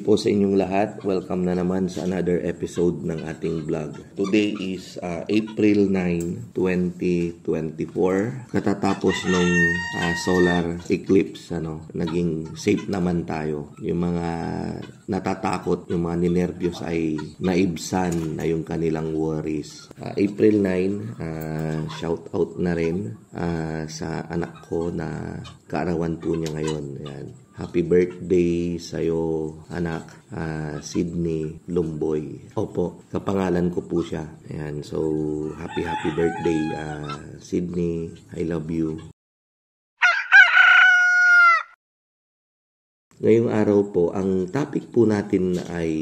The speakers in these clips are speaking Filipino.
po sa inyong lahat. Welcome na naman sa another episode ng ating vlog. Today is April 9, 2024. Katatapos nung solar eclipse, naging safe naman tayo. Yung mga natatakot, yung mga ninervyos ay naibsan na yung kanilang worries. April 9, shout out na rin sa anak ko na kaarawan po niya ngayon. Ayan. Happy birthday sa'yo, anak, Sydney Lumboy. Opo, kapangalan ko po siya. Ayan, so happy birthday, Sydney. I love you. Ngayong araw po, ang topic po natin ay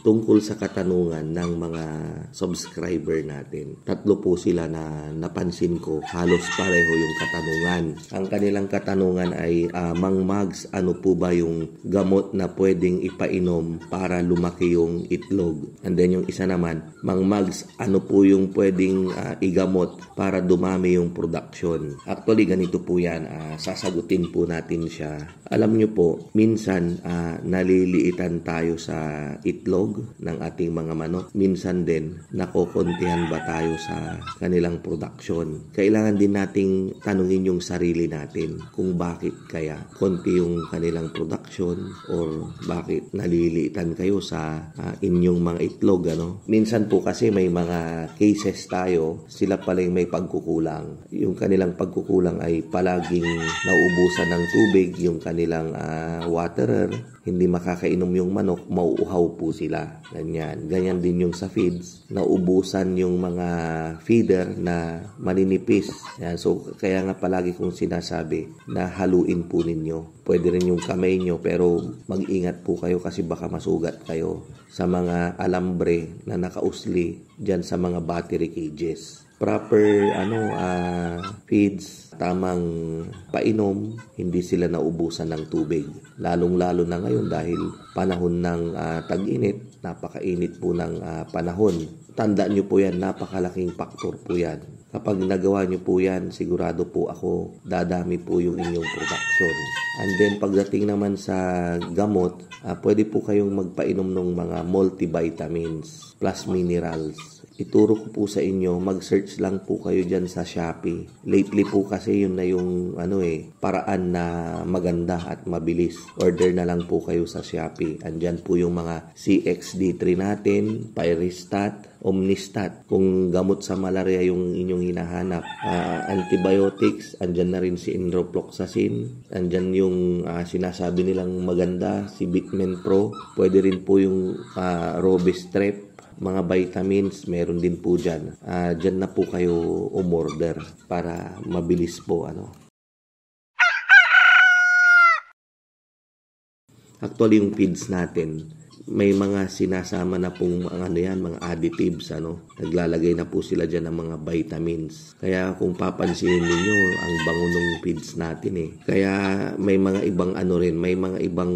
tungkol sa katanungan ng mga subscriber natin. Tatlo po sila na napansin ko, halos pareho yung katanungan. Ang kanilang katanungan ay, Mang Mags, ano po ba yung gamot na pwedeng ipainom para lumaki yung itlog? And then yung isa naman, Mang Mags, ano po yung pwedeng igamot para dumami yung production? Actually, ganito po yan. Sasagutin po natin siya. Alam nyo po, minsan naliliitan tayo sa itlog ng ating mga manok. Minsan din, nakokontihan ba tayo sa kanilang production. Kailangan din nating tanungin yung sarili natin kung bakit kaya konti yung kanilang production or bakit naliliitan kayo sa inyong mga itlog. Minsan po kasi may mga cases tayo, sila pala yung may pagkukulang. Yung kanilang pagkukulang ay palaging nauubusan ng tubig, yung kanilang waterer, hindi makakainom yung manok, mauuhaw po sila. Ganyan din yung sa feeds, nauubusan yung mga feeder na maninipis. Yan. So, kaya nga palagi kong sinasabi na haluin po ninyo. Pwede rin yung kamay nyo, pero mag-ingat po kayo kasi baka masugat kayo sa mga alambre na nakausli dyan sa mga battery cages. Proper feeds, tamang painom, hindi sila naubusan ng tubig. Lalong-lalo na ngayon dahil panahon ng tag-init, napakainit po ng panahon. Tandaan nyo po yan, napakalaking faktor po yan. Kapag nagawa nyo po yan, sigurado po ako, dadami po yung inyong production. And then pagdating naman sa gamot, pwede po kayong magpainom ng mga multivitamins plus minerals. Ituro ko po sa inyo, mag-search lang po kayo dyan sa Shopee. Lately po kasi yun na yung paraan na maganda at mabilis. Order na lang po kayo sa Shopee. Andyan po yung mga CXD3 natin, Pyristat, Omnistat. Kung gamot sa malaria yung inyong hinahanap. Antibiotics, andyan na rin si Enrofloxacin. Andyan yung sinasabi nilang maganda, si Bitmen Pro. Pwede rin po yung Robistrep. Mga vitamins, meron din po dyan. Dyan na po kayo umorder para mabilis po. Actually, yung feeds natin, may mga sinasama na pong mga additives, naglalagay na po sila dyan ng mga vitamins. Kaya kung papansinin niyo ang bango ng feeds natin Kaya may mga ibang may mga ibang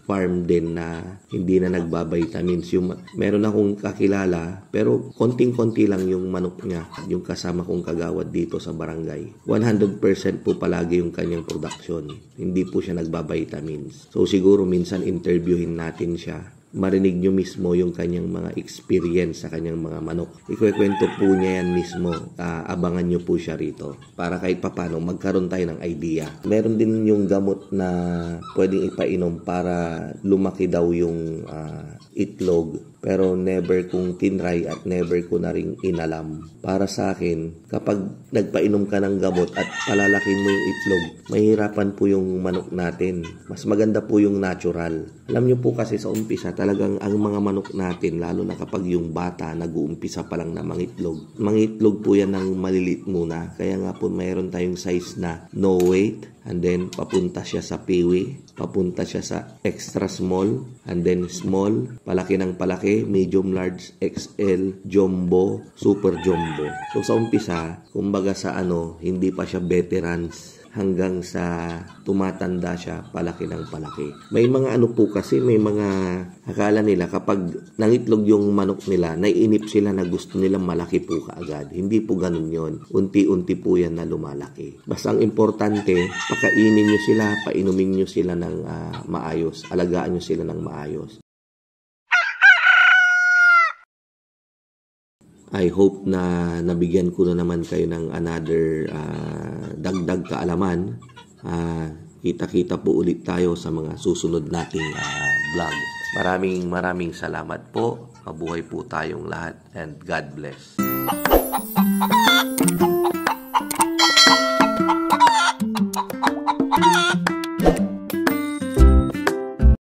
farm din na hindi na nagba-vitamins. Meron akong kakilala, pero konting-konti lang yung manok niya, yung kasama kong kagawad dito sa barangay. 100% po palagi yung kanyang production. Hindi po siya nagba-vitamins. So siguro minsan interviewin natin siya, marinig nyo mismo yung kanyang mga experience sa kanyang mga manok. Ikukwento po niya yan mismo. Abangan nyo po siya rito para kahit papano magkaroon tayo ng idea. Meron din yung gamot na pwedeng ipainom para lumaki daw yung itlog. Pero never kong tinry at never ko na rin inalam. Para sa akin, kapag nagpainom ka ng gamot at palalakin mo yung itlog, mahirapan po yung manok natin. Mas maganda po yung natural. Alam nyo po kasi sa umpisa, talagang ang mga manok natin, lalo na kapag yung bata nag-uumpisa pa lang na mangitlog. Mangitlog po yan ng maliliit muna. Kaya nga po mayroon tayong size na no weight. And then, papunta siya sa peewee, papunta siya sa extra small, and then small, palaki ng palaki, medium, large, XL, jumbo, super jumbo. So, sa umpisa, kumbaga sa hindi pa siya veterans. hanggang sa tumatanda siya, palaki ng palaki. May mga po kasi, may mga akala nila kapag nangitlog yung manok nila, naiinip sila na gusto nilang malaki po kaagad. Hindi po ganun yon. Unti-unti po yan na lumalaki. Basta ang importante, pakainin nyo sila, painumin nyo sila ng maayos, alagaan nyo sila ng maayos. I hope na nabigyan ko na naman kayo ng another dagdag kaalaman. Kita-kita po ulit tayo sa mga susunod nating vlog. Maraming salamat po. Mabuhay po tayong lahat and God bless.